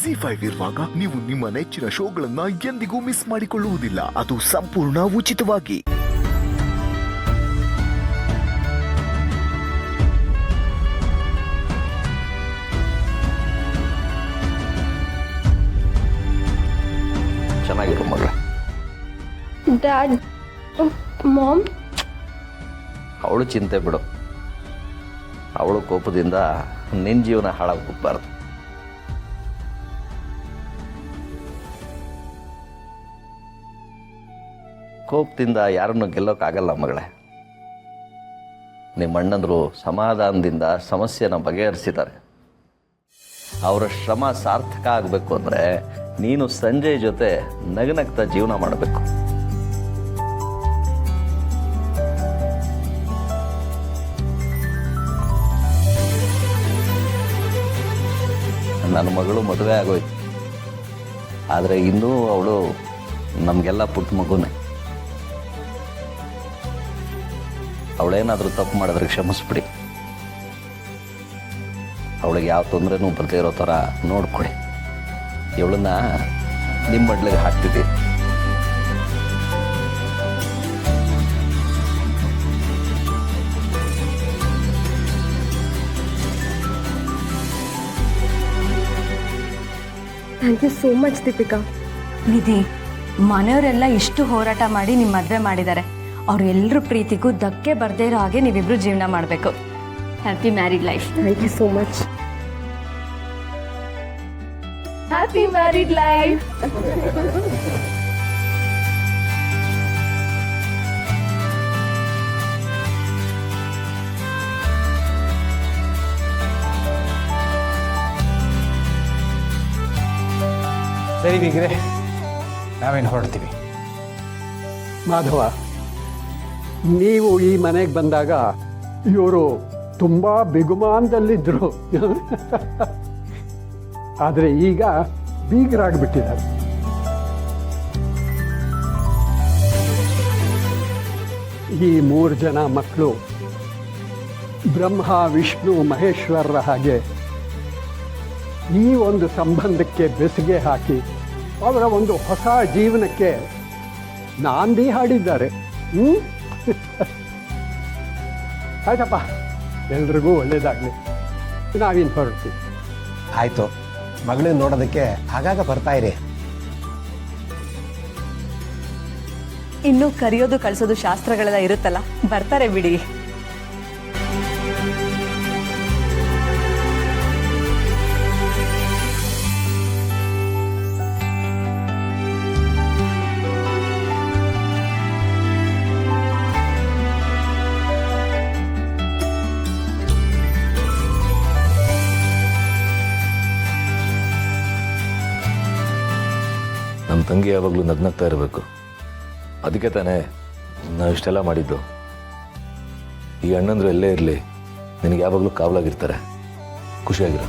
ZEE5 ಇರುವಾಗ ನೀವು ನಿಮ್ಮ ನೆಚ್ಚಿನ ಶೋಗಳನ್ನ ಎಂದಿಗೂ ಮಿಸ್ ಮಾಡಿಕೊಳ್ಳುವುದಿಲ್ಲ. ಅದು ಸಂಪೂರ್ಣ ಉಚಿತವಾಗಿ. ಚೆನ್ನಾಗಿರೋ ಮಗಳ. ಡ್ಯಾಡ್, ಮಾಮ್, ಅವಳು ಚಿಂತೆ ಬಿಡು. ಅವಳು ಕೋಪದಿಂದ ನಿನ್ನ ಜೀವನ ಹಾಳಾಗೋಗ್ಬಾರ್ದು. ಕೋಪದಿಂದ ಯಾರನ್ನು ಗೆಲ್ಲೋಕ್ಕಾಗಲ್ಲ ಮಗಳೇ. ನಿಮ್ಮ ಅಣ್ಣಂದರು ಸಮಾಧಾನದಿಂದ ಸಮಸ್ಯೆನ ಬಗೆಹರಿಸಿದ್ದಾರೆ. ಅವರ ಶ್ರಮ ಸಾರ್ಥಕ ಆಗಬೇಕು ಅಂದರೆ ನೀನು ಸಂಜಯ್ ಜೊತೆ ನಗನಗ್ತಾ ಜೀವನ ಮಾಡಬೇಕು. ನನ್ನ ಮಗಳು ಮದುವೆ ಆಗೋಯ್ತು, ಆದರೆ ಇನ್ನೂ ಅವಳು ನಮಗೆಲ್ಲ ಪುಟ್ಟ ಮಗುನೇ. ಅವಳೇನಾದರೂ ತಪ್ಪು ಮಾಡಿದ್ರೆ ಕ್ಷಮಿಸ್ಬಿಡಿ. ಅವಳಿಗೆ ಯಾವ ತೊಂದರೆನೂ ಬರದೇ ಇರೋ ಥರ ನೋಡ್ಕೊಳ್ಳಿ. ಇವಳನ್ನ ನಿಮ್ಮ ಮಡ್ಲಿಗೆ ಹಾಕ್ತಿದ್ದೀವಿ. Thank you so much Deepika. Nidhi, ಮನೆಯವರೆಲ್ಲ ಇಷ್ಟು ಹೋರಾಟ ಮಾಡಿ ನಿಮ್ಮ ಮದುವೆ ಮಾಡಿದ್ದಾರೆ. ಅವರೆಲ್ಲರ ಪ್ರೀತಿಗೂ ಧಕ್ಕೆ ಬರ್ದೇ ಇರೋ ಹಾಗೆ ನೀವಿಬ್ರು ಜೀವನ ಮಾಡಬೇಕು. Happy married life. Thank you so much. Happy married life. ಸರಿ ಬೀಗ್ರೆ, ನಾವೇನು ಹೊರಡ್ತೀವಿ. ಮಾಧವ, ನೀವು ಈ ಮನೆಗೆ ಬಂದಾಗ ಇವರು ತುಂಬ ಬಿಗುಮಾನದಲ್ಲಿದ್ದರು. ಆದರೆ ಈಗ ಬೀಗರಾಗ್ಬಿಟ್ಟಿದ್ದಾರೆ. ಈ 3 ಜನ ಮಕ್ಕಳು ಬ್ರಹ್ಮ, ವಿಷ್ಣು, ಮಹೇಶ್ವರರ ಹಾಗೆ ಈ ಒಂದು ಸಂಬಂಧಕ್ಕೆ ಬೆಸುಗೆ ಹಾಕಿ ಅವರ ಒಂದು ಹೊಸ ಜೀವನಕ್ಕೆ ನಾಂದಿ ಹಾಡಿದ್ದಾರೆ. ಆಯ್ತಪ್ಪ, ಎಲ್ರಿಗೂ ಒಳ್ಳೇದಾಗಲಿ. ನಾವಿನ್ನು ಹೊರಡ್ತೀವಿ. ಆಯಿತು, ಮಗಳನ್ನ ನೋಡೋದಕ್ಕೆ ಆಗಾಗ ಬರ್ತಾ ಇರಿ. ಇನ್ನೂ ಕರೆಯೋದು ಕಳಿಸೋದು ಶಾಸ್ತ್ರಗಳೆಲ್ಲ ಇರುತ್ತಲ್ಲ, ಬರ್ತಾರೆ ಬಿಡಿ. ನಮ್ಮ ತಂಗಿ ಯಾವಾಗಲೂ ನಗ್ನಗ್ತಾ ಇರಬೇಕು. ಅದಕ್ಕೆ ತಾನೇ ನಾವು ಇಷ್ಟೆಲ್ಲ ಮಾಡಿದ್ದು. ಈ ಅಣ್ಣಂದ್ರು ಎಲ್ಲೇ ಇರಲಿ, ನಿನಗೆ ಯಾವಾಗಲೂ ಕಾವಲಾಗಿರ್ತಾರೆ. ಖುಷಿಯಾಗಿರೋ.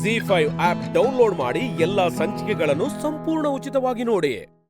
ZEE5 ಆಪ್ ಡೌನ್ಲೋಡ್ ಮಾಡಿ ಎಲ್ಲಾ ಸಂಚಿಕೆಗಳನ್ನು ಸಂಪೂರ್ಣ ಉಚಿತವಾಗಿ ನೋಡಿ.